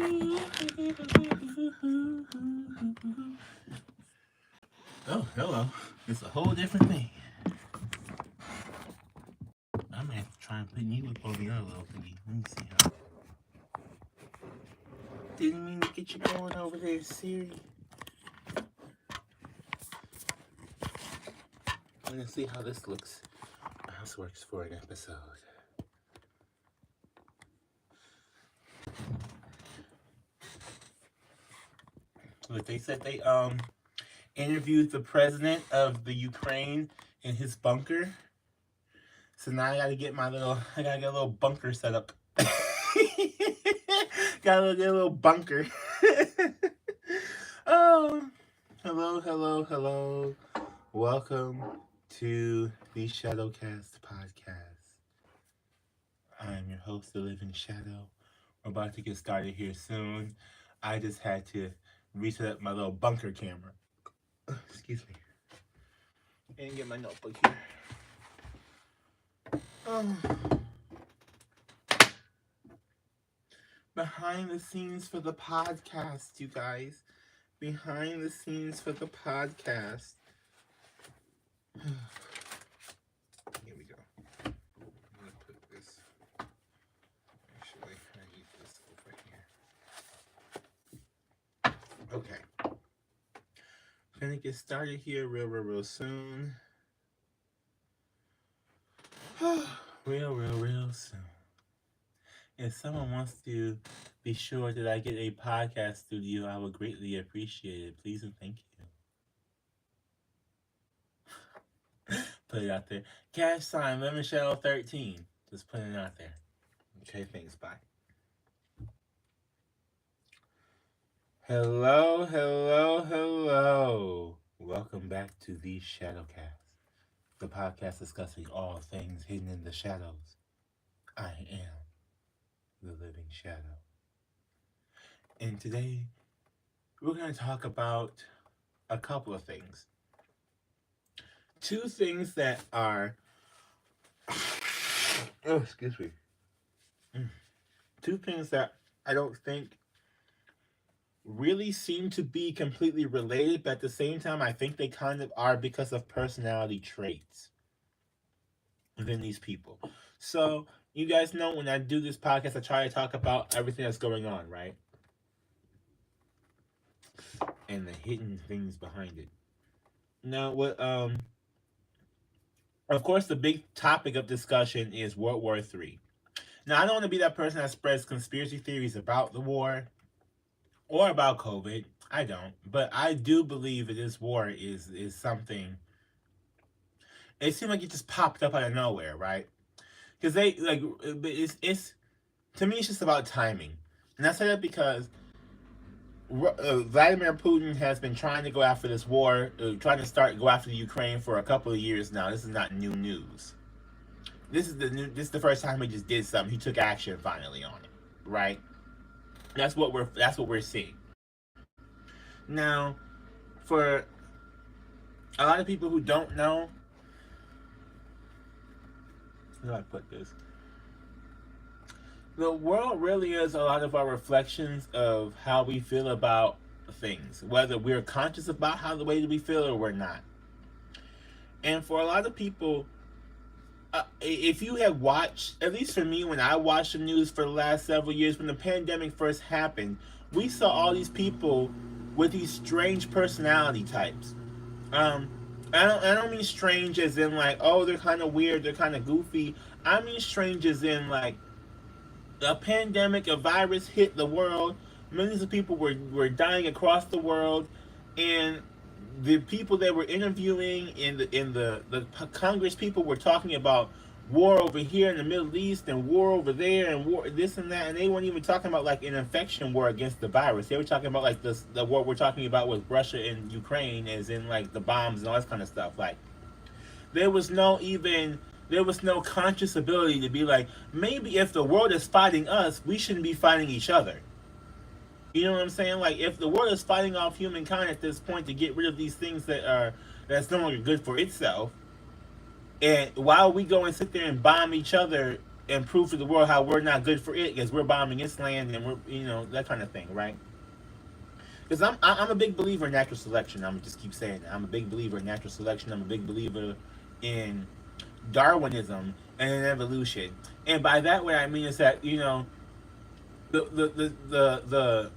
Oh, hello. It's a whole different thing. I'm gonna have to try and put you up over your little thingy. Let me see how. Didn't mean to get you going over there, Siri. I'm gonna see how this looks. How this works for an episode. Look, they said they interviewed the president of the Ukraine in his bunker. So now I gotta get a little bunker set up. Gotta get a little bunker. Oh, hello. Welcome to the Shadowcast podcast. I am your host, The Living Shadow. We're about to get started here soon. I just had to reset up my little bunker camera. Excuse me. And get my notebook here. Behind the scenes for the podcast, you guys. Behind the scenes for the podcast. Here we go. I'm going to put this. Actually, I need this over here. Okay. Gonna get started here real soon. real soon. If someone wants to be sure that I get a podcast studio, I would greatly appreciate it. Please and thank you. Put it out there. Cash sign, Lemon Shadow 13. Just putting it out there. Okay, thanks. Bye. Hello. Welcome back to the Shadowcast, the podcast discussing all things hidden in the shadows. I am the Living Shadow. And today, we're going to talk about a couple of things. Two things that are... Oh, excuse me. Two things that I don't think really seem to be completely related, but at the same time, I think they kind of are because of personality traits within these people. So, you guys know when I do this podcast, I try to talk about everything that's going on, right? And the hidden things behind it. Now, of course, the big topic of discussion is World War III. Now, I don't want to be that person that spreads conspiracy theories about the war or about COVID. I don't. But I do believe that this war is something. It seemed like it just popped up out of nowhere, right? Because it's to me, it's just about timing. And I say that because Vladimir Putin has been trying to go after this war, go after the Ukraine for a couple of years now. This is not new news. This is the first time he just did something. He took action finally on it, right? That's what we're seeing. Now, for a lot of people who don't know, how do I put this? The world really is a lot of our reflections of how we feel about things, whether we're conscious about how the way we feel or we're not. And for a lot of people, if you have watched, at least for me, when I watched the news for the last several years, when the pandemic first happened, we saw all these people with these strange personality types. I don't mean strange as in like, oh, they're kind of weird, they're kind of goofy. I mean strange as in like a pandemic, a virus hit the world. Millions of people were dying across the world, and the people they were interviewing in the Congress people were talking about war over here in the Middle East and war over there and war this and that, and they weren't even talking about like an infection war against the virus. They were talking about like the war we're talking about with Russia and Ukraine, as in like the bombs and all that kind of stuff. Like there was no conscious ability to be like, maybe if the world is fighting us, we shouldn't be fighting each other. You know what I'm saying? Like, if the world is fighting off humankind at this point to get rid of these things that's no longer good for itself, and while we go and sit there and bomb each other and prove to the world how we're not good for it because we're bombing its land and we're, that kind of thing, right? Because I'm a big believer in natural selection. I'm just keep saying that. I'm a big believer in natural selection. I'm a big believer in Darwinism and in evolution. And by that, what I mean is that the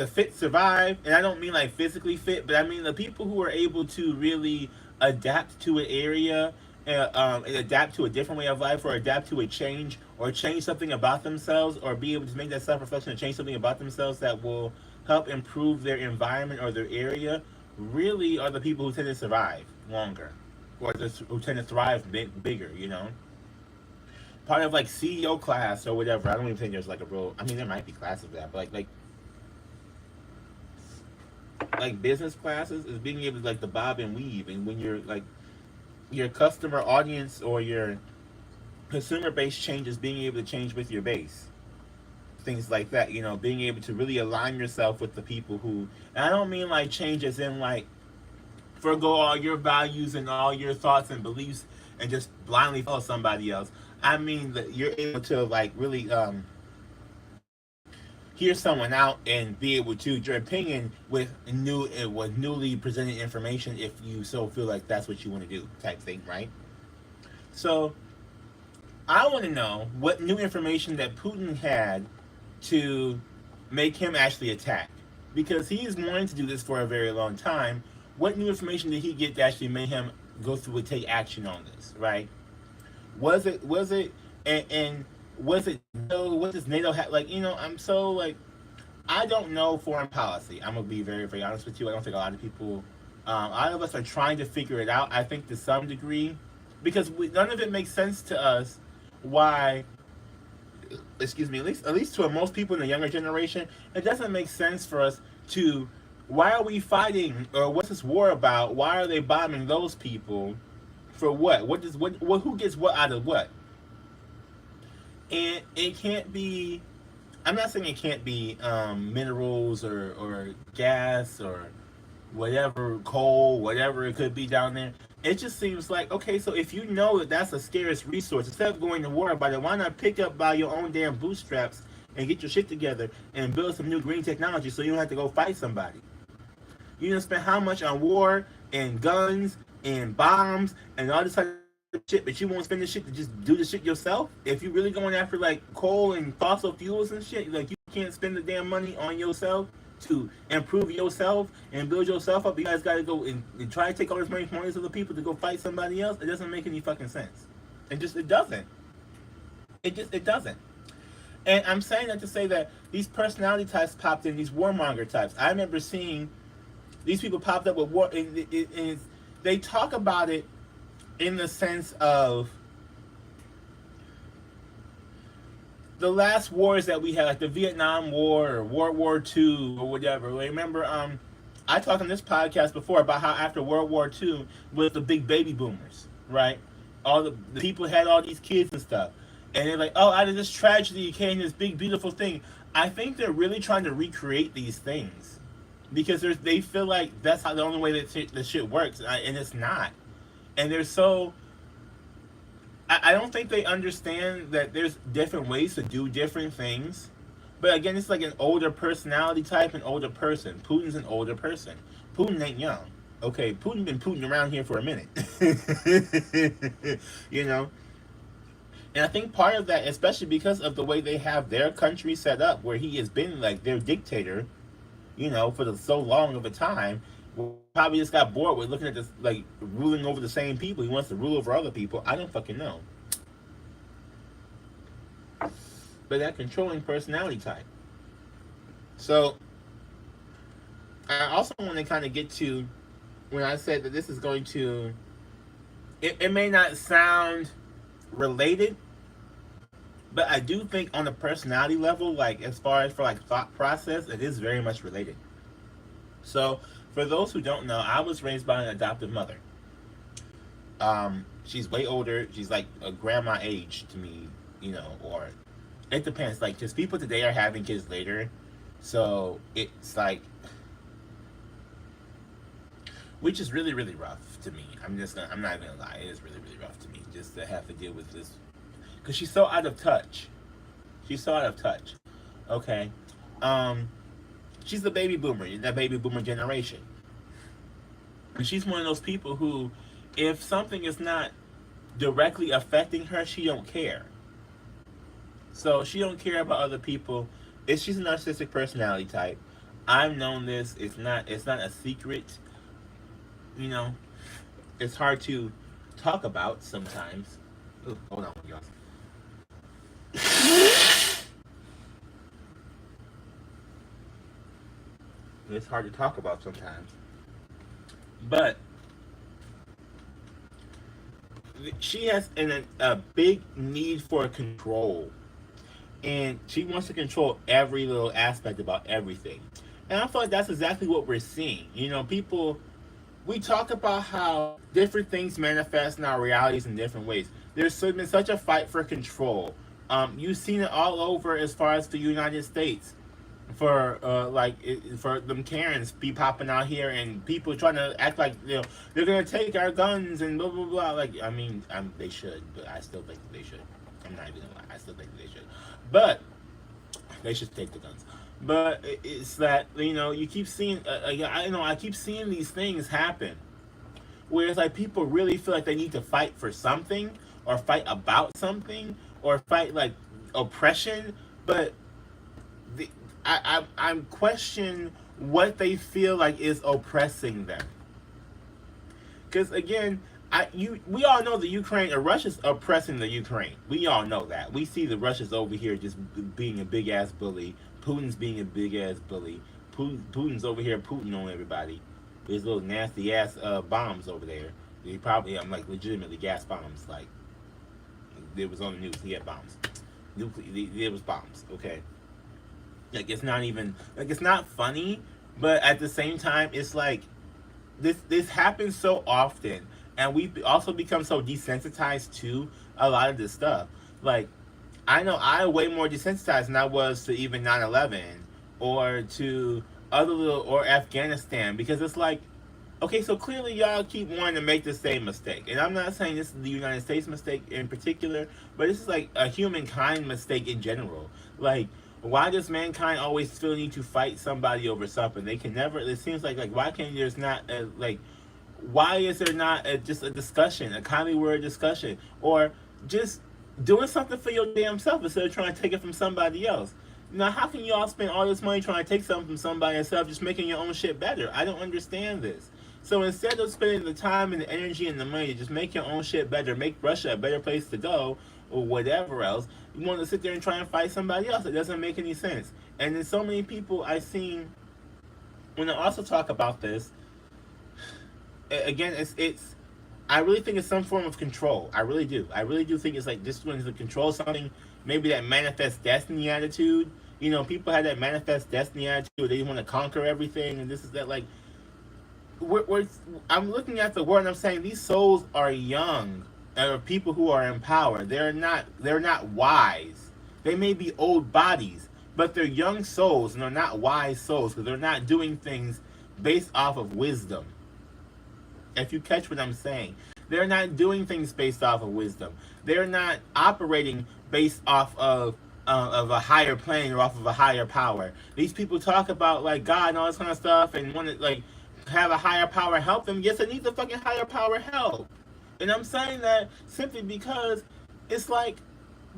fit survive, and I don't mean like physically fit, but I mean the people who are able to really adapt to an area, and adapt to a different way of life, or adapt to a change, or change something about themselves, or be able to make that self-reflection and change something about themselves that will help improve their environment or their area, really are the people who tend to survive longer, or who tend to thrive bigger. Part of like CEO class or whatever. I don't even think there's like a real. I mean, there might be classes of that, but like business classes is being able to like the bob and weave, and when you're like your customer audience or your consumer base changes, being able to change with your base, things like that. Being able to really align yourself with the people who. And I don't mean like change as in like forgo all your values and all your thoughts and beliefs and just blindly follow somebody else. I mean that you're able to like really hear someone out and be able to your opinion with newly presented information, if you so feel like that's what you want to do, type thing, right? So I want to know what new information that Putin had to make him actually attack, because he's wanting to do this for a very long time. What new information did he get that actually made him go through and take action on this, right? Was it and was it NATO? What does NATO have? Like, I'm so like, I don't know foreign policy. I'm gonna be very, very honest with you. I don't think a lot of people, a lot of us are trying to figure it out. I think to some degree, because none of it makes sense to us. Why? Excuse me. At least to most people in the younger generation, it doesn't make sense for us to. Why are we fighting? Or what's this war about? Why are they bombing those people? For what? Who gets what out of what? And it can't be. I'm not saying it can't be minerals or gas or whatever, coal, whatever it could be down there. It just seems like, okay, so if you know that that's a scarce resource, instead of going to war about it, why not pick up by your own damn bootstraps and get your shit together and build some new green technology so you don't have to go fight somebody? You gonna spend how much on war and guns and bombs and all this type of shit, but you won't spend the shit to just do the shit yourself? If you really going after like coal and fossil fuels and shit, like you can't spend the damn money on yourself to improve yourself and build yourself up. You guys gotta go and try to take all this money from all these other people to go fight somebody else. It doesn't make any fucking sense. It doesn't. It doesn't. And I'm saying that to say that these personality types popped in, these warmonger types. I remember seeing these people popped up with war, and they talk about it in the sense of the last wars that we had, like the Vietnam War or World War II or whatever. Remember, I talked on this podcast before about how after World War II was the big baby boomers, right? All the people had all these kids and stuff, and they're like, oh, out of this tragedy came this big beautiful thing. I think they're really trying to recreate these things because they feel like that's how the only way that the shit works, and it's not. And they're so. I don't think they understand that there's different ways to do different things. But again, it's like an older personality type, an older person. Putin's an older person. Putin ain't young. Okay, Putin been Putin around here for a minute. you know? And I think part of that, especially because of the way they have their country set up, where he has been like their dictator, for so long of a time, probably just got bored with looking at this, like, ruling over the same people. He wants to rule over other people. I don't fucking know. But that controlling personality type. So, I also want to kind of get to when I said that this is going to, it may not sound related, but I do think on a personality level, like as far as for like thought process, it is very much related. So, for those who don't know, I was raised by an adoptive mother. She's way older. She's like a grandma age to me, or it depends. Like, just people today are having kids later, so it's like, which is really, really rough to me. I'm not gonna lie, it is really, really rough to me just to have to deal with this. because she's so out of touch. She's so out of touch. Okay. Um, she's the baby boomer, that baby boomer generation. And she's one of those people who, if something is not directly affecting her, she don't care. So she don't care about other people. She's a narcissistic personality type. I've known this. It's not a secret. You know, it's hard to talk about sometimes. Ooh, hold on, y'all. It's hard to talk about sometimes. But she has a big need for control. And she wants to control every little aspect about everything. And I feel like that's exactly what we're seeing. You know, people, we talk about how different things manifest in our realities in different ways. There's been such a fight for control. You've seen it all over as far as the United States. For them Karens be popping out here and people trying to act like, you know, they're gonna take our guns and blah blah blah. Like, I mean, they should, but I still think they should. I'm not even gonna lie, I still think they should, but they should take the guns. But it's that, you know, you keep seeing, I keep seeing these things happen where it's like people really feel like they need to fight for something or fight about something or fight like oppression, but I'm questioning what they feel like is oppressing them. Because again, we all know the Ukraine or Russia's oppressing the Ukraine. We all know that. We see the Russians over here just being a big ass bully. Putin's being a big ass bully. Putin's over here Putin on everybody. There's little nasty ass bombs over there. They probably like legitimately gas bombs. Like it was on the news. He had bombs. There was bombs. Okay. Like it's not even like it's not funny, but at the same time, it's like this happens so often, and we also become so desensitized to a lot of this stuff. Like I know I way more desensitized than I was to even 9/11 or to other little or Afghanistan, because it's like, okay, so clearly y'all keep wanting to make the same mistake, and I'm not saying this is the United States mistake in particular, but this is like a humankind mistake in general. Like, why does mankind always feel the need to fight somebody over something? They can never. It seems like why can't there's not why is there not just a discussion, a kindly word discussion, or just doing something for your damn self instead of trying to take it from somebody else? Now, how can y'all spend all this money trying to take something from somebody instead of just making your own shit better? I don't understand this. So instead of spending the time and the energy and the money to just make your own shit better, make Russia a better place to go, or whatever else, you want to sit there and try and fight somebody else. It doesn't make any sense. And there's so many people I've seen when I also talk about this. Again, it's I really think it's some form of control. I really do. I really do think it's like just wanting to control something. Maybe that manifest destiny attitude. You know, people have that manifest destiny attitude where they want to conquer everything, and this is that. Like, I'm looking at the word and I'm saying these souls are young. Are people who are in power. They're not wise. They may be old bodies, but they're young souls and they're not wise souls because they're not doing things based off of wisdom. If you catch what I'm saying, they're not doing things based off of wisdom. They're not operating based off of a higher plane or off of a higher power. These people talk about like God and all this kind of stuff and want to like have a higher power help them. Yes, they need the fucking higher power help. And I'm saying that simply because it's like,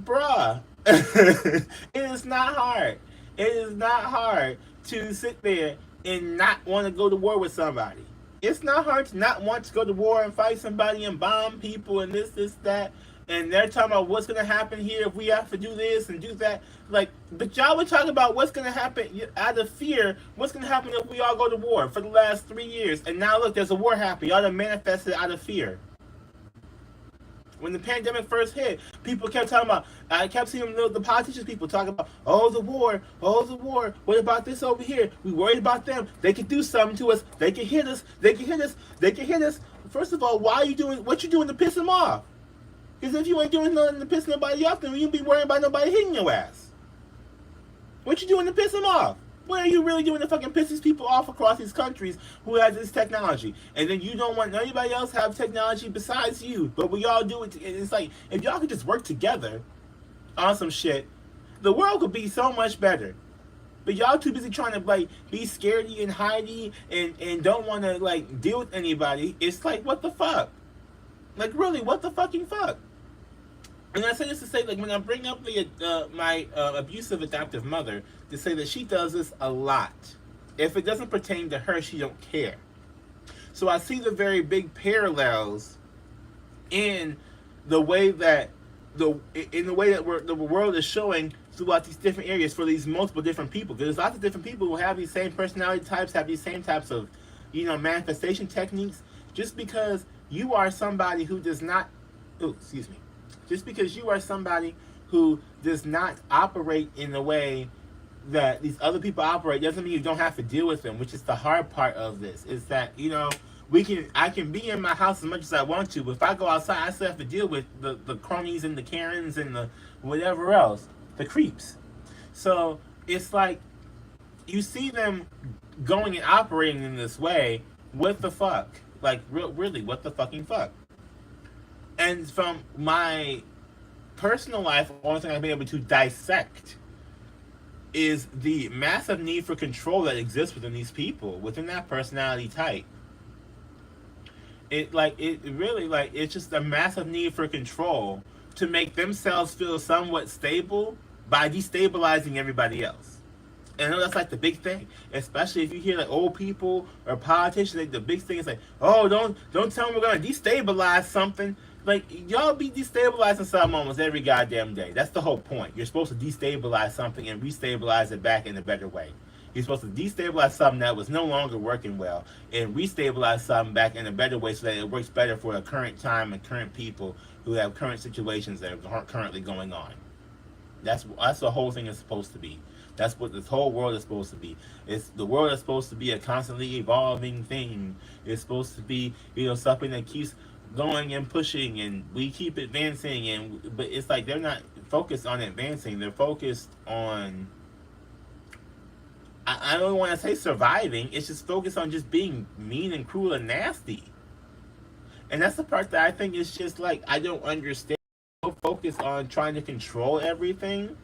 bruh, it is not hard. It is not hard to sit there and not want to go to war with somebody. It's not hard to not want to go to war and fight somebody and bomb people and this, that. And they're talking about what's going to happen here if we have to do this and do that. Like, but y'all were talking about what's going to happen out of fear. What's going to happen if we all go to war for the last 3 years. And now look, there's a war happening. Y'all done manifested out of fear. When the pandemic first hit, people kept talking about, I kept seeing the politicians, people talking about, oh, the war, what about this over here? We worried about them. They could do something to us. They could hit us. First of all, why are you doing, what you doing to piss them off? Because if you ain't doing nothing to piss nobody off, then you be worrying about nobody hitting your ass. What you doing to piss them off? What are you really doing to fucking piss these people off across these countries who has this technology? And then you don't want anybody else to have technology besides you, but we all do it. It's like, if y'all could just work together, on some shit, the world could be so much better. But y'all too busy trying to like be scaredy and hidey and don't want to like deal with anybody. It's like, what the fuck? Like, really, what the fucking fuck? And I say this to say, like, when I bring up the my abusive adoptive mother, to say that she does this a lot. If it doesn't pertain to her, she don't care. So I see the very big parallels in the way that the world is showing throughout these different areas for these multiple different people. Because there's lots of different people who have these same personality types, have these same types of, manifestation techniques. Just because you are somebody who does not, just because you are somebody who does not operate in the way that these other people operate doesn't mean you don't have to deal with them, which is the hard part of this. Is that, I can be in my house as much as I want to, but if I go outside, I still have to deal with the cronies and the Karens and the whatever else, the creeps. So it's like, you see them going and operating in this way. What the fuck? Like, really, what the fucking fuck? And from my personal life, the only thing I've been able to dissect is the massive need for control that exists within these people, within that personality type. It's just a massive need for control to make themselves feel somewhat stable by destabilizing everybody else. And I know that's like the big thing, especially if you hear like old people or politicians. Like, the big thing is like, oh, don't tell them we're gonna destabilize something. Like, y'all be destabilizing something almost every goddamn day. That's the whole point. You're supposed to destabilize something and restabilize it back in a better way. You're supposed to destabilize something that was no longer working well and restabilize something back in a better way so that it works better for a current time and current people who have current situations that are currently going on. That's the whole thing is supposed to be. That's what this whole world is supposed to be. The world is supposed to be a constantly evolving thing. It's supposed to be, something that keeps going and pushing, and we keep advancing. But it's like they're not focused on advancing. They're focused on, I don't want to say surviving. It's just focused on just being mean and cruel and nasty. And that's the part that I think is just like, I don't understand. So focused on trying to control everything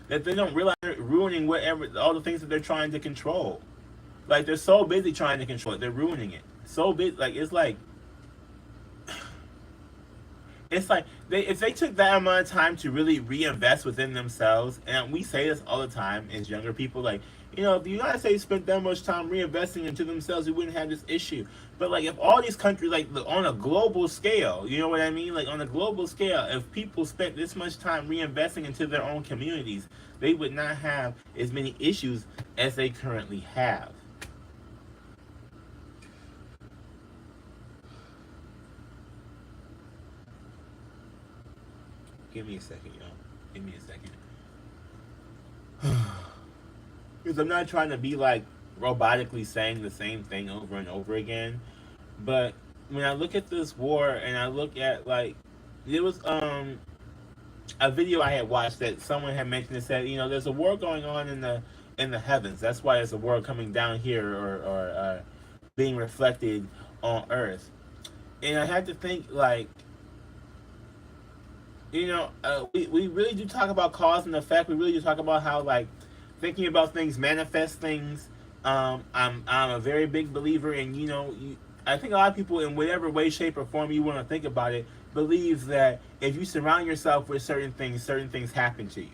that they don't realize they're ruining all the things that they're trying to control. Like, they're so busy trying to control it, they're ruining it. So busy, it's like if they took that amount of time to really reinvest within themselves, and we say this all the time as younger people, like, if the United States spent that much time reinvesting into themselves, we wouldn't have this issue. But like, if all these countries, like, on a global scale, you know what I mean? Like, on a global scale, if people spent this much time reinvesting into their own communities, they would not have as many issues as they currently have. Give me a second, y'all. Give me a second. Because I'm not trying to be like robotically saying the same thing over and over again. But when I look at this war and I look at, like, there was a video I had watched that someone had mentioned that said, there's a war going on in the heavens. That's why there's a war coming down here or being reflected on Earth. And I had to think, like, we really do talk about cause and effect. We really do talk about how, like, thinking about things manifest things. I'm a very big believer in, I think a lot of people, in whatever way, shape, or form you want to think about it, believe that if you surround yourself with certain things happen to you.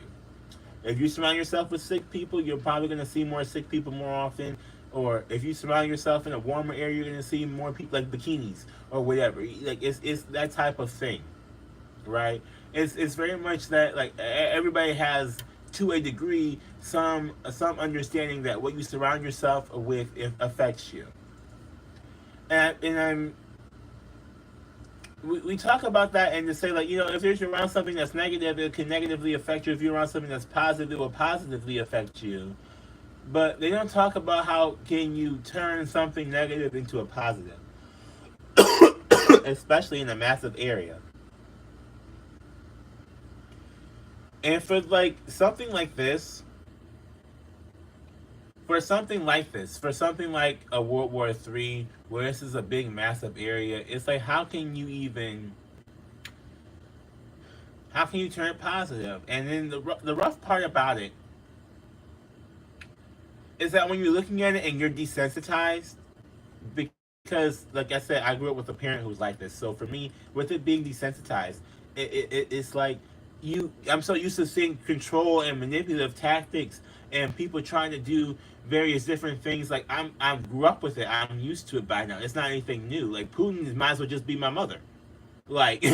If you surround yourself with sick people, you're probably going to see more sick people more often. Or if you surround yourself in a warmer area, you're going to see more people, like bikinis or whatever. Like, it's that type of thing, right? It's very much that, like, everybody has, to a degree, some understanding that what you surround yourself with affects you. And we talk about that and to say, like, if you're around something that's negative, it can negatively affect you. If you're around something that's positive, it will positively affect you. But they don't talk about how can you turn something negative into a positive, especially in a massive area. And for like something like this, for something like a World War III, where this is a big, massive area, it's like, how can you even How can you turn it positive? And then the rough part about it is that when you're looking at it and you're desensitized, because like I said, I grew up with a parent who's like this. So for me, with it being desensitized, it's like I'm so used to seeing control and manipulative tactics and people trying to do various different things. Like I grew up with it. I'm used to it by now. It's not anything new. Like Putin might as well just be my mother. Like,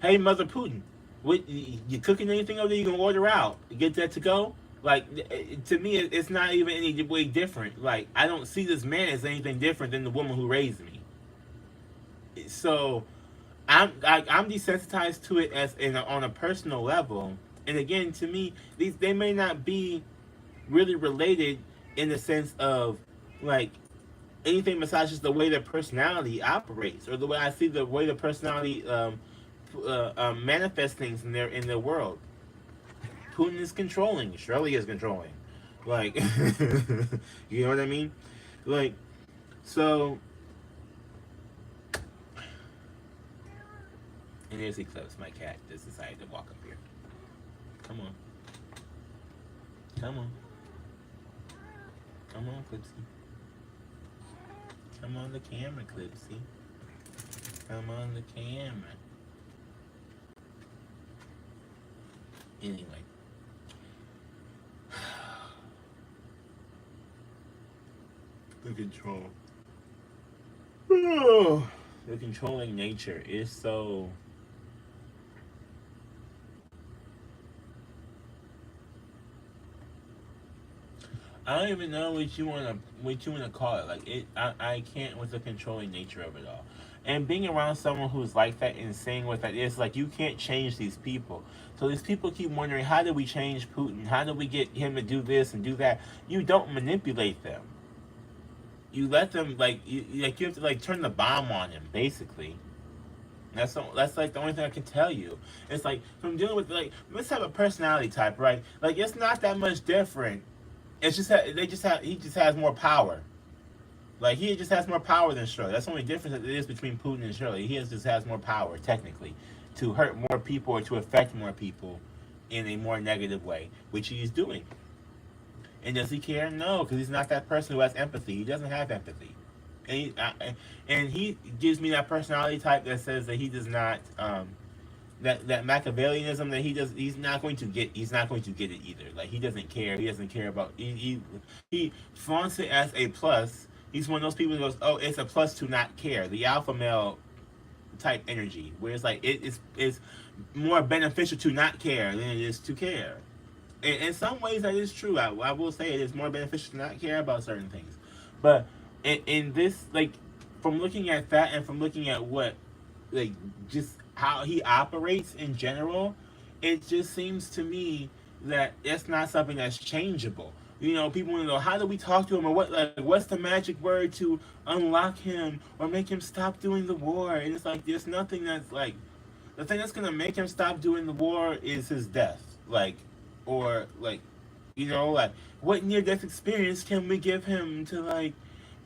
hey, Mother Putin, what you cooking anything over there? You can order out, get that to go. Like, to me, it's not even any way different. Like, I don't see this man as anything different than the woman who raised me. So, I'm desensitized to it on a personal level. And again, to me, they may not be really related in the sense of like anything besides just the way their personality operates or the way I see the way the personality manifests things in their world. Putin is controlling. Shirley is controlling. Like, you know what I mean? Like, so. And there's Eclipse, my cat, just decided to walk up here. Come on. Come on. Come on, Clipsy. Come on the camera, Clipsy. Come on the camera. Anyway. The control. The controlling nature is so. I don't even know what you wanna call it. Like it, I can't with the controlling nature of it all. And being around someone who's like that and saying what that is, like you can't change these people. So these people keep wondering, how do we change Putin? How do we get him to do this and do that? You don't manipulate them. You let them you have to like turn the bomb on him, basically. That's like the only thing I can tell you. It's like from dealing with like let's have a personality type, right? Like it's not that much different. It's just he just has more power. Like he just has more power than Shirley. That's the only difference that it is between Putin and Shirley. Just has more power technically to hurt more people or to affect more people in a more negative way, which he's doing. And does he care? No, because he's not that person who has empathy. He doesn't have empathy, and he gives me that personality type that says that he does not that Machiavellianism that he does. He's not going to get. He's not going to get it either. Like he doesn't care. He doesn't care about. He flaunts it as a plus. He's one of those people who goes, "Oh, it's a plus to not care." The alpha male type energy, where it's like it's more beneficial to not care than it is to care. In some ways, that is true. I will say it is more beneficial to not care about certain things. But in this, like, from looking at that and from looking at what, like, just how he operates in general, it just seems to me that it's not something that's changeable. You know, people want to know how do we talk to him or what's the magic word to unlock him or make him stop doing the war? And it's like there's nothing that's like the thing that's gonna make him stop doing the war is his death. Like or like like what near death experience can we give him to like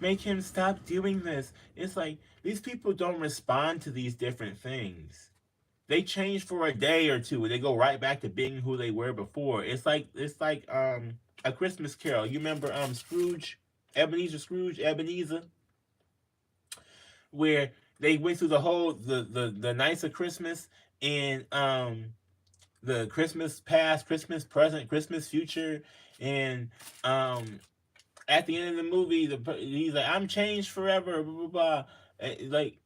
make him stop doing this? It's like these people don't respond to these different things. They change for a day or two and they go right back to being who they were before. It's like a Christmas Carol. You remember Scrooge, Ebenezer, where they went through the whole the nights of Christmas and the Christmas past, Christmas present, Christmas future, and at the end of the movie, he's like, "I'm changed forever," blah blah blah. Like,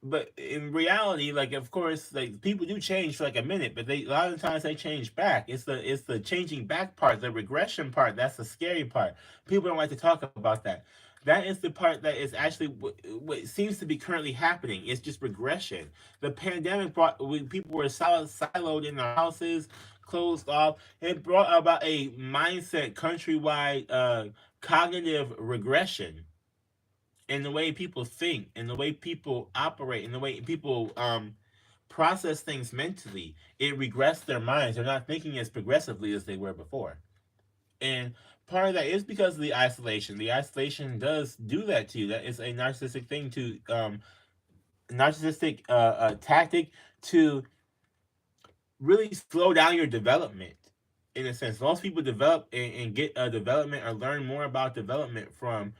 but in reality, like, of course, like people do change for like a minute, but a lot of the times they change back. It's the changing back part, the regression part. That's the scary part. People don't like to talk about that. That is the part that is actually what seems to be currently happening. It's just regression. The pandemic brought when people were siloed in their houses, closed off. It brought about a mindset countrywide cognitive regression in the way people think, in the way people operate, in the way people process things mentally. It regressed their minds. They're not thinking as progressively as they were before. And part of that is because of the isolation. The isolation does do that to you. That is a narcissistic thing to narcissistic tactic to really slow down your development. In a sense, most people develop and get a development or learn more about development from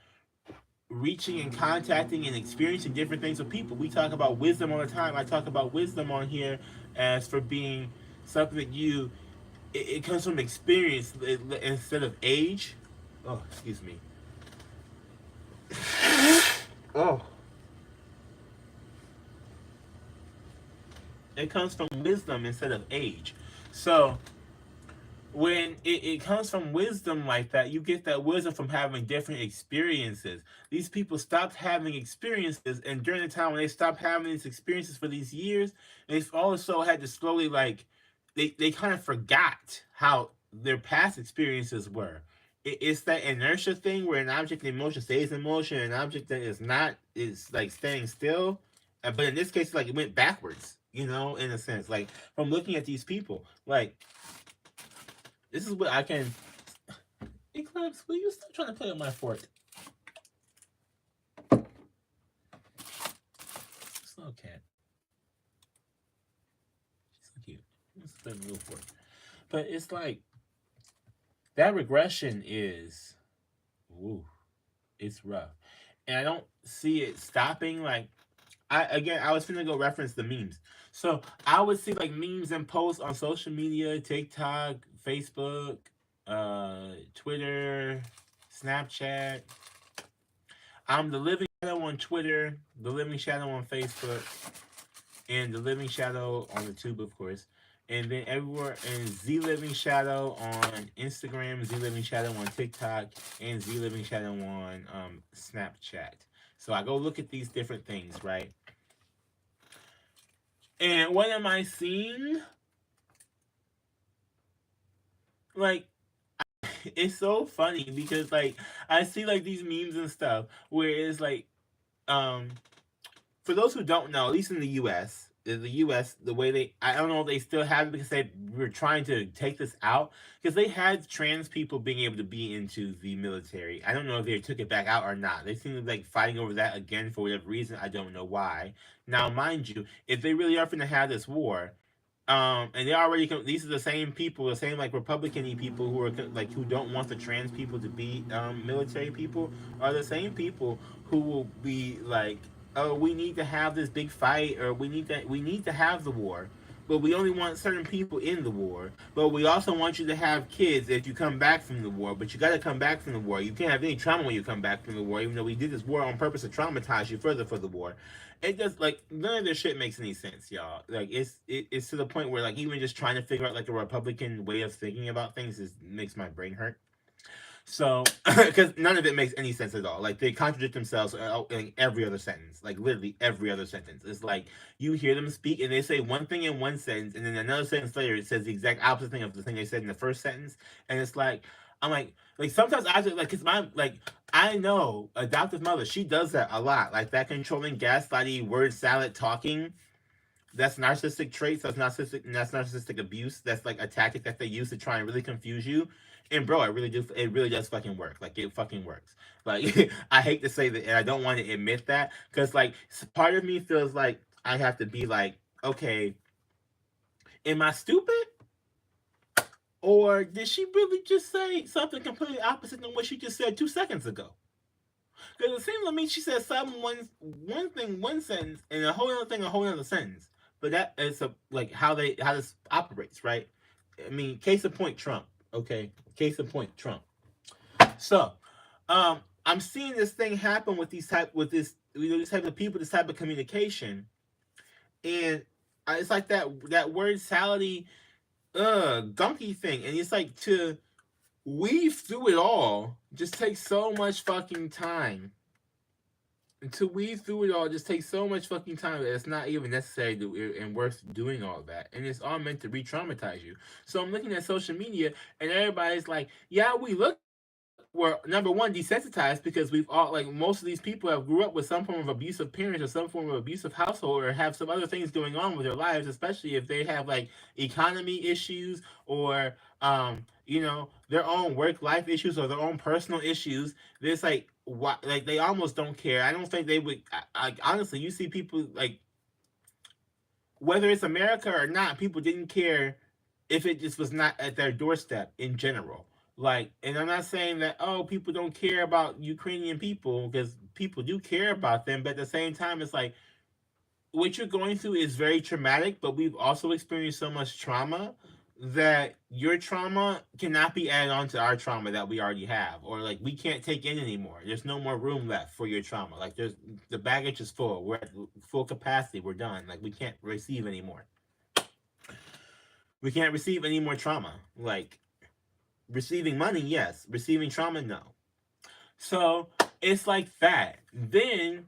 reaching and contacting and experiencing different things with people. We talk about wisdom all the time. I talk about wisdom on here as for being something that it comes from experience instead of age. Oh, excuse me. Oh, it comes from wisdom instead of age. So when it comes from wisdom like that, you get that wisdom from having different experiences. These people stopped having experiences, and during the time when they stopped having these experiences for these years, they also had to slowly like they kind of forgot how their past experiences were. It's that inertia thing where an object in motion stays in motion, and an object that is not is like staying still. But in this case, like it went backwards, in a sense. Like from looking at these people, like this is what I can. Eclipse, will you stop trying to play with my fork? Slow cat. She's so cute. Let's play with a little fork. But it's like that regression is, ooh, it's rough, and I don't see it stopping. Like I was finna go reference the memes. So I would see like memes and posts on social media, TikTok, Facebook, Twitter, Snapchat. I'm the Living Shadow on Twitter, the Living Shadow on Facebook, and the Living Shadow on the Tube, of course. And then everywhere, and Z Living Shadow on Instagram, Z Living Shadow on TikTok, and Z Living Shadow on Snapchat. So I go look at these different things, right? And what am I seeing? Like, it's so funny because like I see like these memes and stuff where it's like, um, for those who don't know, at least in the U.S. the way I don't know if they still have it because they were trying to take this out because they had trans people being able to be into the military. I don't know if they took it back out or not. They seem to be like fighting over that again for whatever reason. I don't know why. Now, mind you, if they really are going to have this war, and they already these are the same people, the same like Republican-y people who are like who don't want the trans people to be military people, are the same people who will be like, oh, we need to have this big fight, or we need to have the war, but we only want certain people in the war. But we also want you to have kids if you come back from the war. But you got to come back from the war. You can't have any trauma when you come back from the war, even though we did this war on purpose to traumatize you further for the war. It just like none of this shit makes any sense, y'all. Like it's to the point where like even just trying to figure out like a Republican way of thinking about things makes my brain hurt. So, because none of it makes any sense at all. Like they contradict themselves in every other sentence. Like literally every other sentence. It's like you hear them speak and they say one thing in one sentence, and then another sentence later it says the exact opposite thing of the thing they said in the first sentence. And it's like I'm like sometimes I just like, cause my like I know adoptive mother, she does that a lot. Like that controlling, gaslighty, word salad talking. That's narcissistic traits. That's narcissistic abuse. That's like a tactic that they use to try and really confuse you. And bro, it really does fucking work. Like it fucking works. Like I hate to say that, and I don't want to admit that, because like part of me feels like I have to be like, okay, am I stupid? Or did she really just say something completely opposite than what she just said 2 seconds ago? Because it seems to me she said something one thing one sentence and a whole other thing a whole other sentence. But that is like how this operates, right? I mean, case in point, Trump. Okay, case in point, Trump. So, I'm seeing this thing happen with these type of people, this type of communication, and it's like that word salady, gunky thing, and it's like to weave through it all just takes so much fucking time. To weave through it all just takes so much fucking time that it's not even necessary and worth doing all that. And it's all meant to re-traumatize you. So I'm looking at social media and everybody's like, yeah, we're number one desensitized because we've all like most of these people have grew up with some form of abusive parents or some form of abusive household or have some other things going on with their lives, especially if they have like economy issues or their own work life issues or their own personal issues. There's like what like they almost don't care. I don't think they would. Honestly, you see people like whether it's America or not, people didn't care if it just was not at their doorstep in general. Like, and I'm not saying that, oh, people don't care about Ukrainian people, because people do care about them, but at the same time, it's like what you're going through is very traumatic, but we've also experienced so much trauma that your trauma cannot be added on to our trauma that we already have, or like we can't take in anymore. There's no more room left for your trauma. Like, there's the baggage is full. We're at full capacity. We're done. Like, we can't receive anymore. We can't receive any more trauma. Like, receiving money, yes. Receiving trauma, no. So it's like that. Then,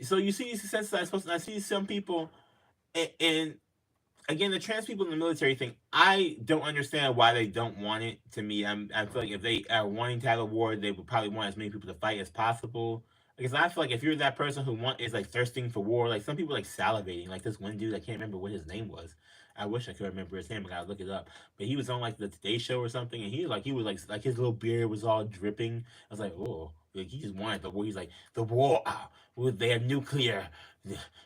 so you see these successes. I see some people, and again, the trans people in the military thing, I don't understand why they don't want it. To me, I feel like if they are wanting to have a war, they would probably want as many people to fight as possible. Because I feel like if you're that person who is like thirsting for war, like some people like salivating. Like this one dude, I can't remember what his name was. I wish I could remember his name. I gotta look it up. But he was on like the Today Show or something, and he was like his little beard was all dripping. I was like, oh, like he just wanted the war. He's like the war. With their nuclear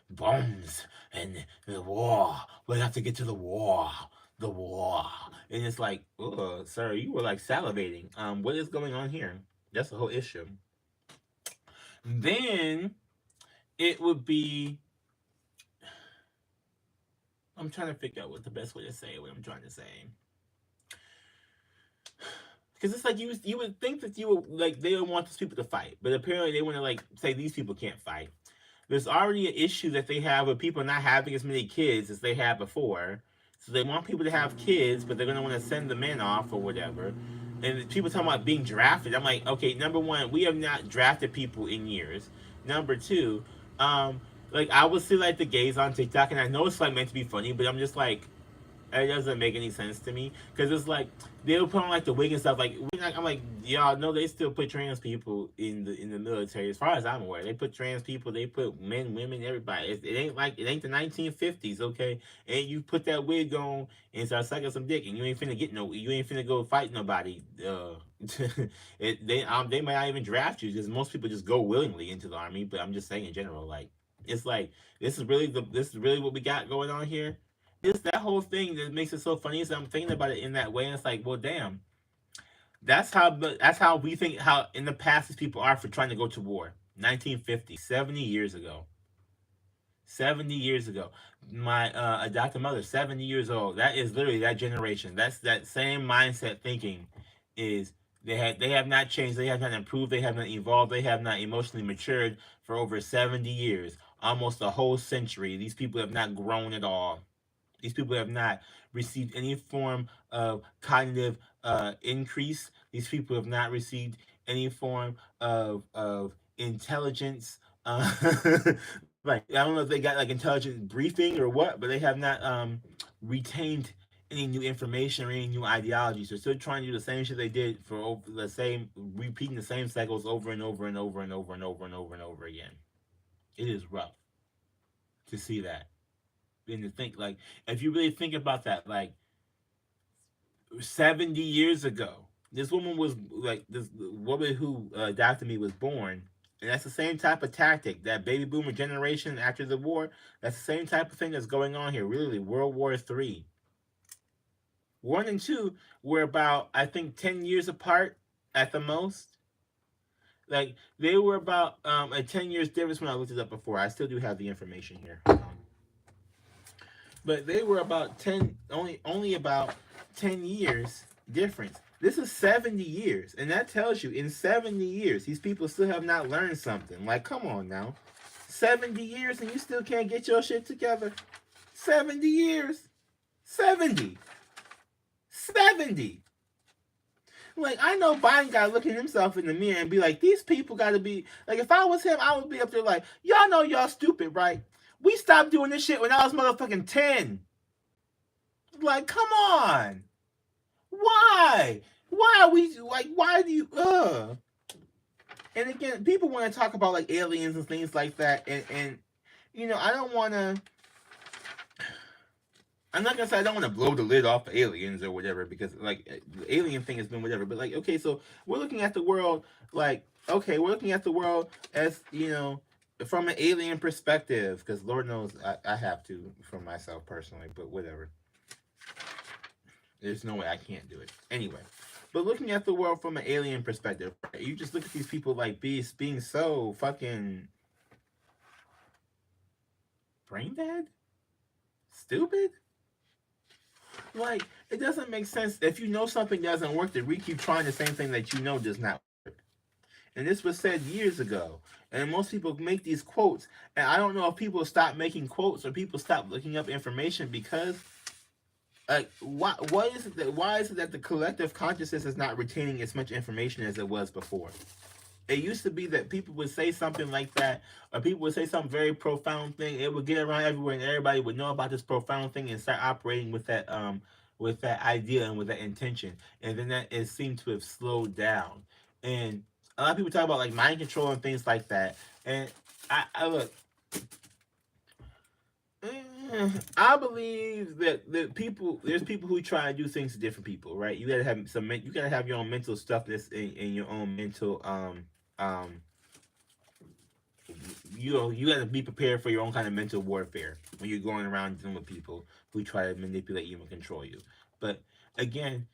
bombs and the war. We have to get to the war. The war. And it's like, oh, sir, you were like salivating. What is going on here? That's the whole issue. Then it would be, I'm trying to figure out what the best way to say what I'm trying to say. Because it's like you would think that you would like they would want these people to fight, but apparently they want to like say these people can't fight. There's already an issue that they have with people not having as many kids as they had before. So they want people to have kids, but they're gonna want to send the men off or whatever. And people talking about being drafted. I'm like, okay, number one, we have not drafted people in years. Number two, like I would see like the gays on TikTok, and I know it's like meant to be funny, but I'm just like, it doesn't make any sense to me because it's like they'll put on like the wig and stuff. Like I'm like, y'all know they still put trans people in the military. As far as I'm aware, they put trans people, they put men, women, everybody. It ain't like it ain't the 1950s, okay? And you put that wig on and start sucking some dick, and you ain't finna get no, you ain't finna go fight nobody. They might not even draft you because most people just go willingly into the army. But I'm just saying in general, like it's like this is really what we got going on here. It's that whole thing that makes it so funny. So I'm thinking about it in that way, and it's like, well, damn, that's how we think. How in the past these people are for trying to go to war. 1950, 70 years ago. 70 years ago, my adopted mother, 70 years old. That is literally that generation. That's that same mindset thinking. Is they have not changed. They have not improved. They have not evolved. They have not emotionally matured for over 70 years, almost a whole century. These people have not grown at all. These people have not received any form of cognitive increase. These people have not received any form of intelligence. Like I don't know if they got like intelligent briefing or what, but they have not retained any new information or any new ideologies. They're still trying to do the same shit they did for over the same, repeating the same cycles over and over and over and over and over and over and over again. It is rough to see that. And to think like if you really think about that, like 70 years ago, this woman was like this woman who adopted me was born, and that's the same type of tactic that baby boomer generation after the war. That's the same type of thing that's going on here. Really, World War III, 1 and 2 were about I think 10 years apart at the most. Like they were about a 10 years difference when I looked it up before. I still do have the information here. But they were about 10, only about 10 years difference. This is 70 years, and that tells you in 70 years these people still have not learned something. Like, come on now, 70 years and you still can't get your shit together. 70 years, 70. Like, I know Biden got to look at himself in the mirror and be like, these people got to be like, if I was him, I would be up there like, y'all know y'all stupid, right? We stopped doing this shit when I was motherfucking 10. Like, come on. Why? Why are we, like, why do you, And again, people want to talk about, like, aliens and things like that. And you know, I don't want to, I'm not going to say I don't want to blow the lid off of aliens or whatever, because, like, the alien thing has been whatever. But, like, okay, so we're looking at the world, like, okay, we're looking at the world as, you know, from an alien perspective, because Lord knows I have to for myself personally, but whatever. There's no way I can't do it. Anyway, but looking at the world from an alien perspective, right? You just look at these people like being so fucking brain dead, stupid. Like, it doesn't make sense. If you know something doesn't work, to keep trying the same thing that you know does not work. And this was said years ago. And most people make these quotes. And I don't know if people stop making quotes or people stop looking up information because, like, what is it that, why is it that the collective consciousness is not retaining as much information as it was before? It used to be that people would say something like that, or people would say some very profound thing. It would get around everywhere, and everybody would know about this profound thing and start operating with that idea and with that intention. And then that it seemed to have slowed down. And a lot of people talk about like mind control and things like that. And I look, I believe that there's people who try to do things to different people, right? You gotta have your own mental stuff that's in your own mental um you got to be prepared for your own kind of mental warfare when you're going around dealing with people who try to manipulate you and control you. But again,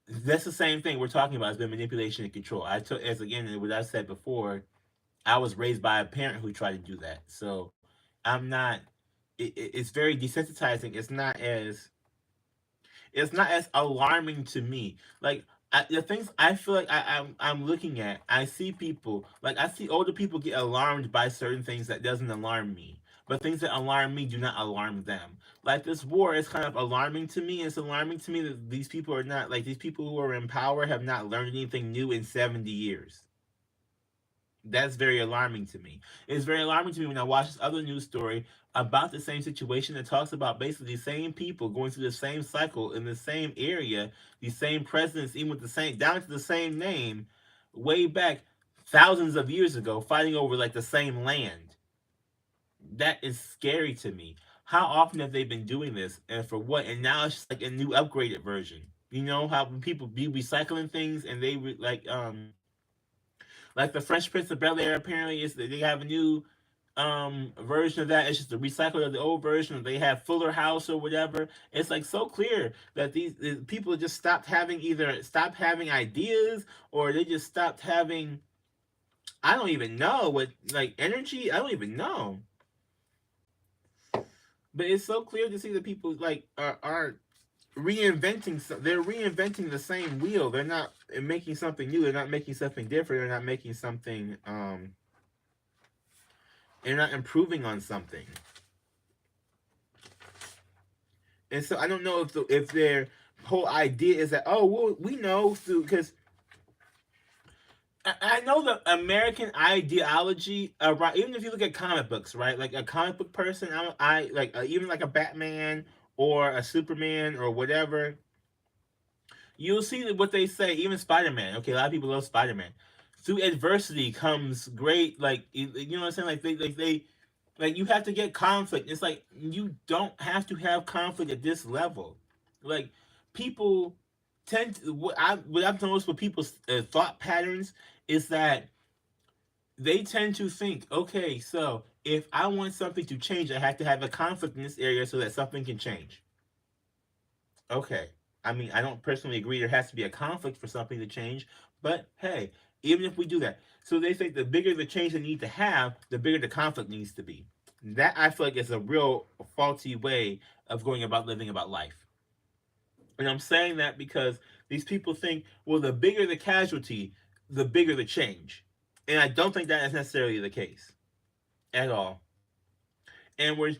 that's the same thing we're talking about. It's been manipulation and control. I took as again what I said before. I was raised by a parent who tried to do that, so I'm not. It's very desensitizing. It's not as alarming to me. Like the things I feel like I'm looking at, I see people like I see older people get alarmed by certain things that doesn't alarm me, but things that alarm me do not alarm them. Like this war is kind of alarming to me. It's alarming to me that these people are not like these people who are in power have not learned anything new in 70 years. That's very alarming to me. It's very alarming to me when I watch this other news story about the same situation that talks about basically the same people going through the same cycle in the same area, the same presidents, even with the same down to the same name, way back thousands of years ago, fighting over like the same land. That is scary to me. How often have they been doing this, and for what? And now it's just like a new upgraded version. You know how people be recycling things, and like the Fresh Prince of Bel Air apparently is they have a new version of that. It's just a recycle of the old version. They have Fuller House or whatever. It's like so clear that these people just stopped having ideas, or they just stopped having, I don't even know what, like, energy. I don't even know. But it's so clear to see that people like are reinventing. They're reinventing the same wheel. They're not making something new. They're not making something different. They're not making something. They're not improving on something. And so I don't know if their whole idea is that, oh well, we know through, because I know the American ideology around, even if you look at comic books, right? Like a comic book person, I like even like a Batman or a Superman or whatever. You'll see that what they say. Even Spider Man. Okay, a lot of people love Spider Man. Through adversity comes great. Like you know what I'm saying? Like you have to get conflict. It's like you don't have to have conflict at this level. Like people tend to, what I've noticed with people's thought patterns is that they tend to think, okay, so if I want something to change, I have to have a conflict in this area so that something can change. Okay. I mean, I don't personally agree there has to be a conflict for something to change, but hey, even if we do that, so they think the bigger the change they need to have, the bigger the conflict needs to be. That I feel like is a real faulty way of going about living about life. And I'm saying that because these people think, well, the bigger the casualty, the bigger the change. And I don't think that is necessarily the case at all. And we're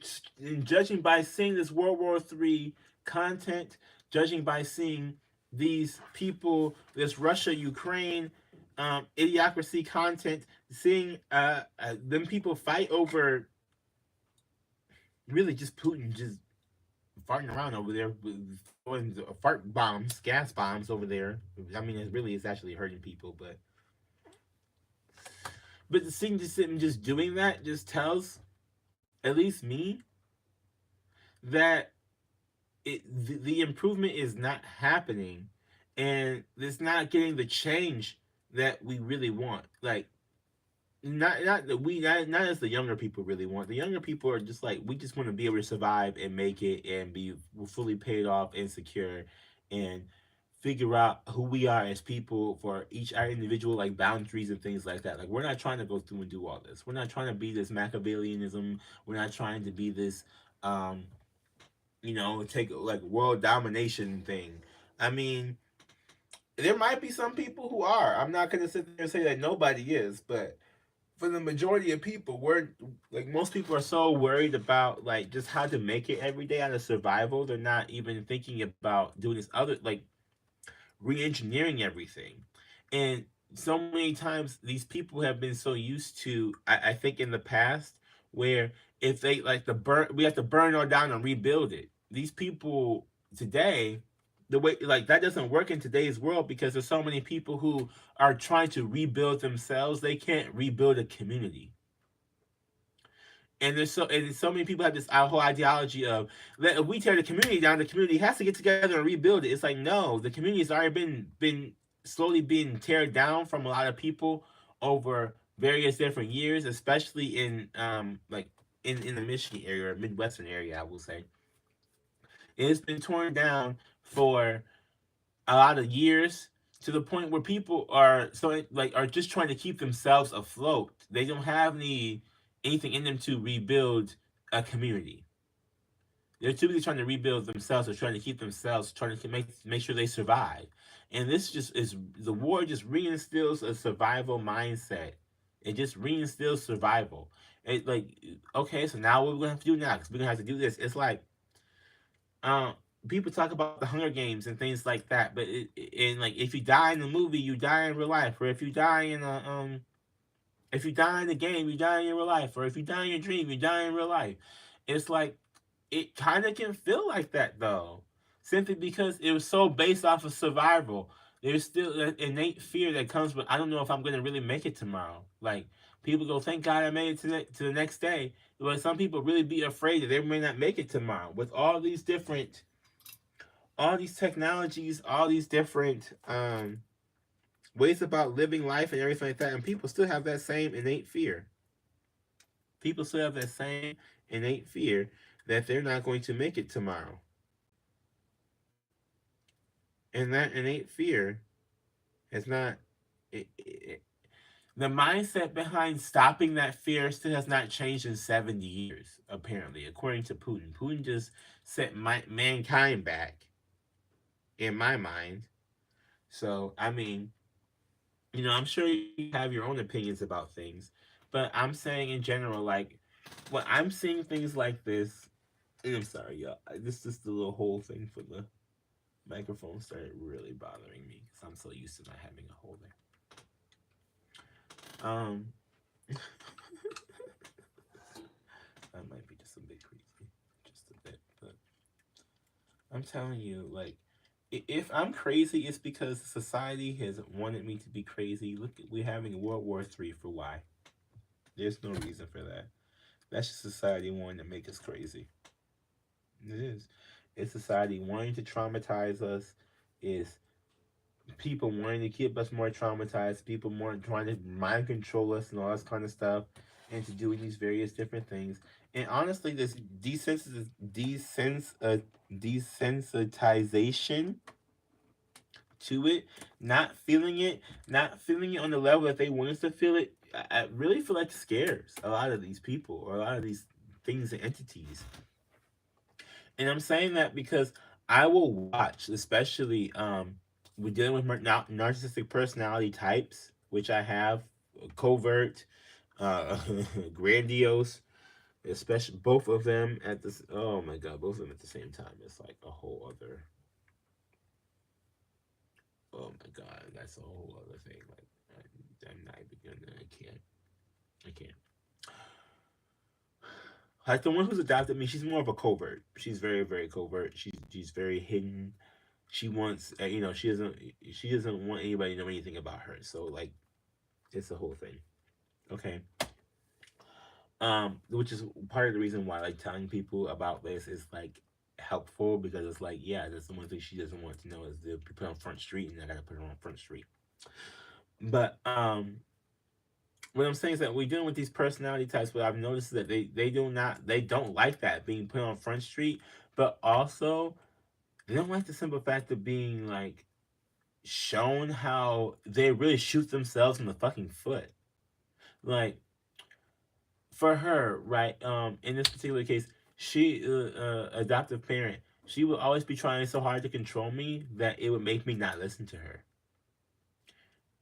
judging by seeing this World War III content, judging by seeing these people, this Russia Ukraine idiocracy content, seeing them people fight over really just Putin just farting around over there, throwing fart bombs, gas bombs over there. I mean, it really is actually hurting people, but the seeing just him just doing that just tells at least me that the improvement is not happening, and it's not getting the change that we really want. Like not as the younger people really want. The younger people are just like, we just want to be able to survive and make it and be fully paid off and secure, and figure out who we are as people for each our individual like boundaries and things like that. Like, we're not trying to go through and do all this. We're not trying to be this Machiavellianism. We're not trying to be this um take like world domination thing. I mean, there might be some people who are. I'm not gonna sit there and say that nobody is, but for the majority of people, we're like, most people are so worried about like just how to make it every day out of survival. They're not even thinking about doing this other like re-engineering everything. And so many times these people have been so used to, I think in the past, where if they like the burn, we have to burn it all down and rebuild it. These people today, the way like that doesn't work in today's world, because there's so many people who are trying to rebuild themselves. They can't rebuild a community. And so many people have this whole ideology of, if we tear the community down, the community has to get together and rebuild it. It's like, no, the community has already been slowly being teared down from a lot of people over various different years, especially in like in the Michigan area or Midwestern area, I will say. It's been torn down for a lot of years, to the point where people are so like are just trying to keep themselves afloat. They don't have anything in them to rebuild a community. They're too busy trying to rebuild themselves or trying to keep themselves, trying to make sure they survive. And this just is, the war just reinstills a survival mindset. It just reinstills survival. It like, okay, so now what we're gonna have to do next? We're gonna have to do this. It's like um people talk about the Hunger Games and things like that, but and like, if you die in the movie, you die in real life, or if you die in a if you die in the game, you die in real life, or if you die in your dream, you die in real life. It's like, it kind of can feel like that though, simply because it was so based off of survival. There's still an innate fear that comes with, I don't know if I'm gonna really make it tomorrow. Like, people go, thank God I made it to the next day. But some people really be afraid that they may not make it tomorrow with all these technologies, all these different ways about living life and everything like that, and people still have that same innate fear. People still have that same innate fear that they're not going to make it tomorrow. And that innate fear has not, the mindset behind stopping that fear still has not changed in 70 years, apparently, according to Putin. Putin just set mankind back, in my mind. So, I mean, I'm sure you have your own opinions about things, but I'm saying in general, like, when I'm seeing things like this, and I'm sorry, y'all, this is the little whole thing for the microphone started really bothering me because I'm so used to not having a holder. Um, I might be just a bit crazy, just a bit, but I'm telling you, like, if I'm crazy, it's because society has wanted me to be crazy. Look, we're having World War III for why? There's no reason for that. That's just society wanting to make us crazy. It is. It's society wanting to traumatize us. It's people wanting to keep us more traumatized. People more trying to mind control us and all this kind of stuff, and to doing these various different things. And honestly, this desensitization to it, not feeling it on the level that they want us to feel it. I really feel like scares a lot of these people or a lot of these things and entities. And I'm saying that because I will watch, especially we're dealing with narcissistic personality types, which I have, covert, uh, grandiose, especially both of them at this. Oh my god, both of them at the same time. It's like a whole other. Oh my god, that's a whole other thing. Like, I'm not even gonna. I can't. I can't. Like, the one who's adopted me, she's more of a covert. She's very, very covert. She's very hidden. She wants, she doesn't want anybody to know anything about her. So, like, it's the whole thing. Okay. Which is part of the reason why, like, telling people about this is like helpful, because it's like, yeah, that's the one thing she doesn't want to know is the people on Front Street, and I gotta put her on Front Street. But what I'm saying is that we're dealing with these personality types. What I've noticed is that they don't like that being put on Front Street, but also they don't like the simple fact of being like shown how they really shoot themselves in the fucking foot. Like for her, right? In this particular case, she adoptive parent. She would always be trying so hard to control me that it would make me not listen to her.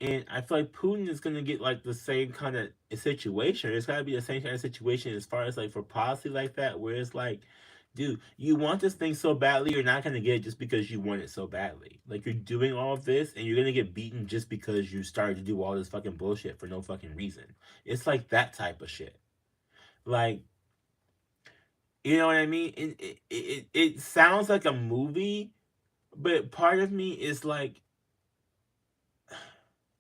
And I feel like Putin is gonna get like the same kind of situation. It's gotta be the same kind of situation as far as like for policy like that, where it's like, dude, you want this thing so badly, you're not gonna get it just because you want it so badly. Like you're doing all of this, and you're gonna get beaten just because you started to do all this fucking bullshit for no fucking reason. It's like that type of shit. Like, you know what I mean? It sounds like a movie, but part of me is like,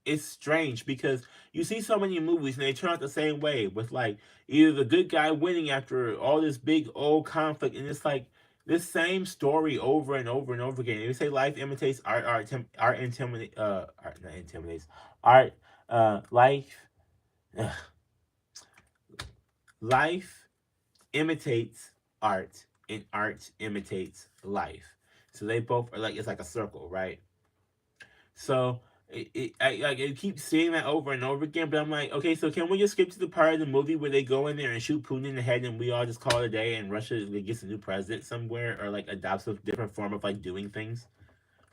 it's strange because you see so many movies and they turn out the same way with like either the good guy winning after all this big old conflict, and it's like this same story over and over and over again. They say life imitates art, art intimidate, art not intimidates, art, life, ugh, life imitates art, and art imitates life. So they both are like, it's like a circle, right? So I keep seeing that over and over again, but I'm like, okay, so can we just skip to the part of the movie where they go in there and shoot Putin in the head, and we all just call it a day, and Russia like, gets a new president somewhere, or like adopts a different form of like doing things?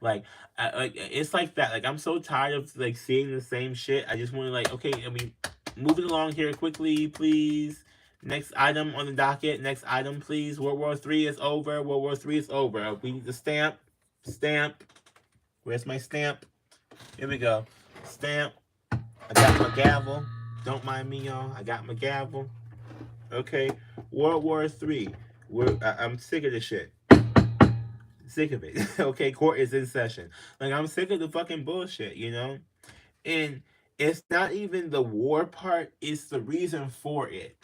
Like, like it's like that. Like I'm so tired of like seeing the same shit. I just want to like, okay, I mean, moving along here quickly, please. Next item on the docket. Next item, please. World War III is over. World War III is over. We need the stamp. Stamp. Where's my stamp? Here we go. Stamp. I got my gavel. Don't mind me, y'all. I got my gavel. Okay. World War III. I'm sick of this shit. Sick of it. Okay. Court is in session. Like, I'm sick of the fucking bullshit, you know? And it's not even the war part, it's the reason for it.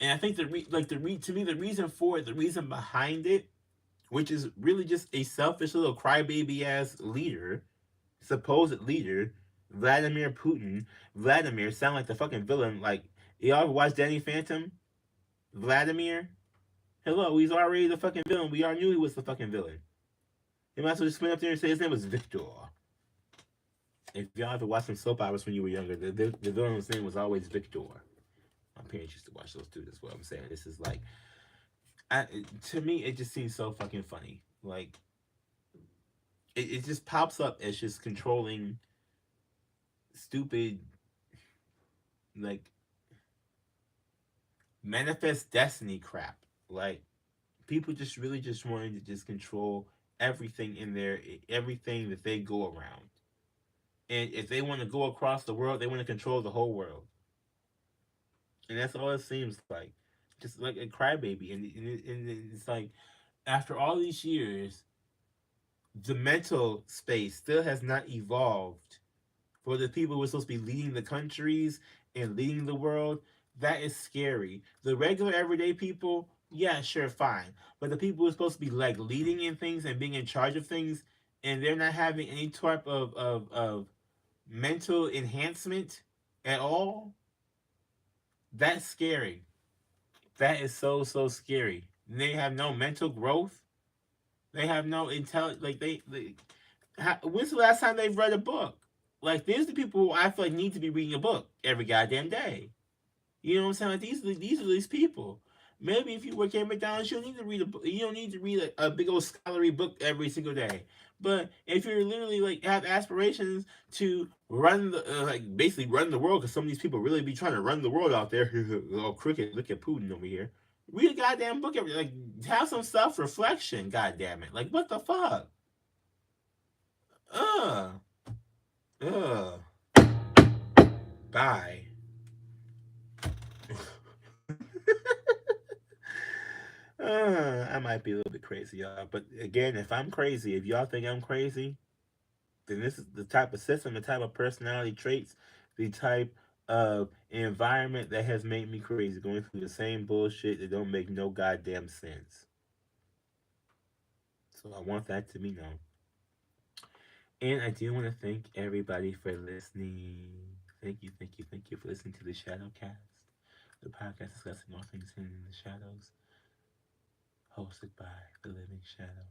And I think to me, the reason for it, the reason behind it, which is really just a selfish little crybaby ass leader, supposed leader, Vladimir Putin. Vladimir sound like the fucking villain. Like, y'all ever watch Danny Phantom? Vladimir? Hello, he's already the fucking villain. We already knew he was the fucking villain. You might as well just went up there and say his name was Victor. If y'all ever watched some soap operas when you were younger, the villain's name was always Victor. My parents used to watch those too. That's what I'm saying. This is like, to me, it just seems so fucking funny. Like, it just pops up as just controlling, stupid, like manifest destiny crap. Like people just really just wanting to just control everything in there, everything that they go around. And if they want to go across the world, they want to control the whole world. And that's all it seems like, just like a crybaby. And it's like after all these years, the mental space still has not evolved for the people who are supposed to be leading the countries and leading the world. That is scary. The regular everyday people, yeah, sure, fine. But the people who are supposed to be like leading in things and being in charge of things, and they're not having any type of mental enhancement at all, that's scary. That is so scary. They have no mental growth. They have no intelligence. Like when's the last time they've read a book? Like these are the people who I feel like need to be reading a book every goddamn day. You know what I'm saying? Like these are these people. Maybe if you work at McDonald's, you don't need to read a book. You don't need to read a big old scholarly book every single day. But if you're literally like have aspirations to run the like basically run the world, because some of these people really be trying to run the world out there. Oh, cricket! Look at Putin over here. Read a goddamn book every like have some self reflection. God damn it! Like what the fuck? Ugh. Ugh. Bye. I might be a little bit crazy, y'all. But again, if I'm crazy, if y'all think I'm crazy, then this is the type of system, the type of personality traits, the type of environment that has made me crazy, going through the same bullshit that don't make no goddamn sense. So I want that to be known. And I do want to thank everybody for listening. Thank you for listening to the Shadowcast, the podcast discussing all things hidden in the shadows, hosted by the Living Shadow.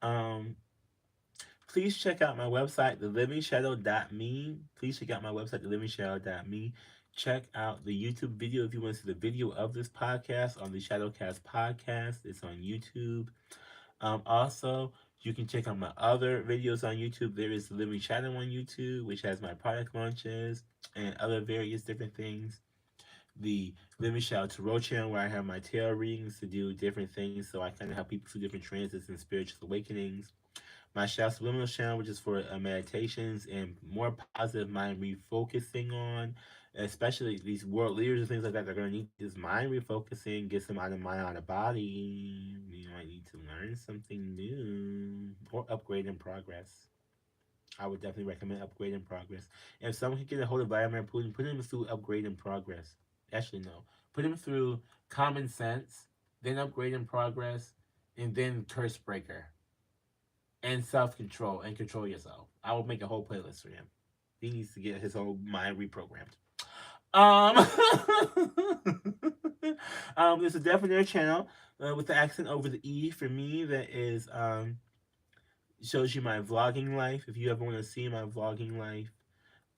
Um, Please check out my website, thelivingshadow.me. Please check out my website, thelivingshadow.me. Check out the YouTube video if you want to see the video of this podcast on the Shadowcast podcast. It's on YouTube. Also, you can check out my other videos on YouTube. There is the Living Shadow on YouTube, which has my product launches and other various different things. The Living Shadow Tarot channel, where I have my tarot readings to do different things, so I kind of help people through different transits and spiritual awakenings. My Shadow Subliminal channel, which is for meditations and more positive mind refocusing on, especially these world leaders and things like that. They're going to need this mind refocusing, get some out of mind, out of body. You might need to learn something new or upgrade in progress. I would definitely recommend upgrade in progress. And if someone can get a hold of Vladimir Putin, put him through upgrade in progress. Actually, no. Put him through common sense, then upgrade in progress, and then curse breaker and self-control and control yourself. I will make a whole playlist for him. He needs to get his whole mind reprogrammed. Um, there's a definite channel with the accent over the E for me that is shows you my vlogging life if you ever want to see my vlogging life.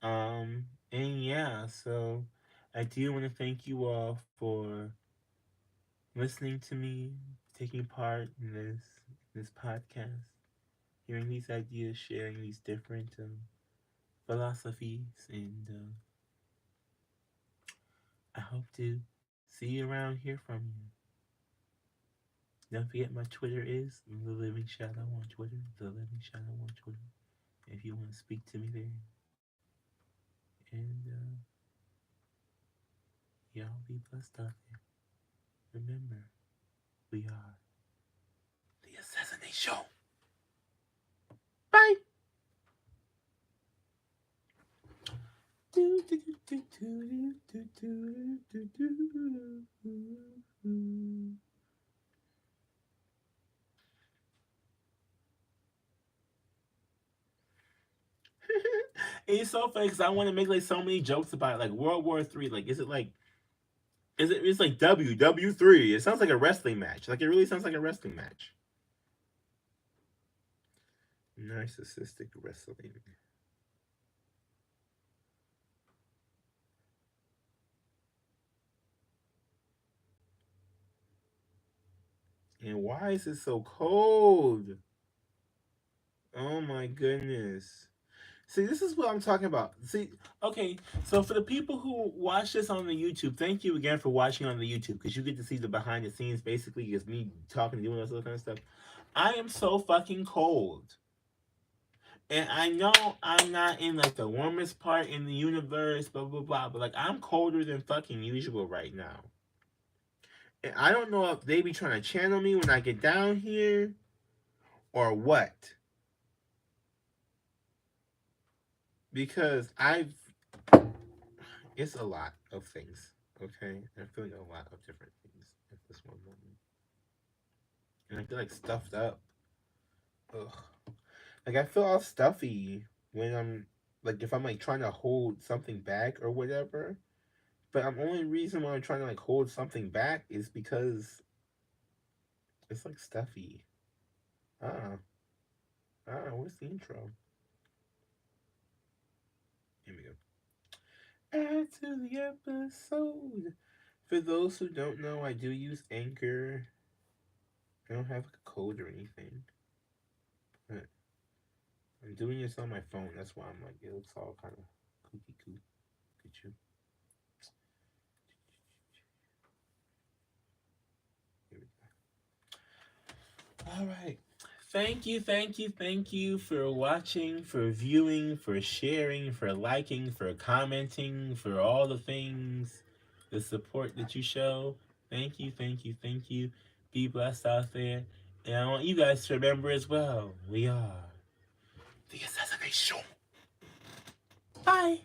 And yeah, so I do want to thank you all for listening to me, taking part in this podcast, hearing these ideas, sharing these different philosophies, and I hope to see you around, hear from you. Don't forget my Twitter is The Living Shadow on Twitter, The Living Shadow on Twitter, if you want to speak to me there. And y'all be blessed out there. Remember, we are the Assassination. Bye. It's so funny because I want to make like so many jokes about it, like World War III. Like, is it like, it's like WW3? It sounds like a wrestling match. Like, it really sounds like a wrestling match. Narcissistic wrestling. And why is it so cold? Oh my goodness. See, this is what I'm talking about. See, okay, so for the people who watch this on the YouTube, thank you again for watching on the YouTube because you get to see the behind the scenes. Basically, it's me talking, doing all this other kind of stuff. I am so fucking cold. And I know I'm not in like the warmest part in the universe, blah blah blah, but like I'm colder than fucking usual right now. And I don't know if they be trying to channel me when I get down here or what. Because it's a lot of things, okay? I'm feeling a lot of different things at this one moment. And I feel like stuffed up. Ugh. Like I feel all stuffy when I'm like if I'm like trying to hold something back or whatever. But the only reason why I'm trying to like hold something back is because it's like stuffy. Where's the intro? Here we go. Add to the episode. For those who don't know, I do use Anchor. I don't have a code or anything. But I'm doing this on my phone. That's why I'm like, it looks all kind of kooky coo. Look at you. Here we go. All right. Thank you for watching, for viewing, for sharing, for liking, for commenting, for all the things, the support that you show. Thank you. Be blessed out there. And I want you guys to remember as well, we are the Assassination. Bye.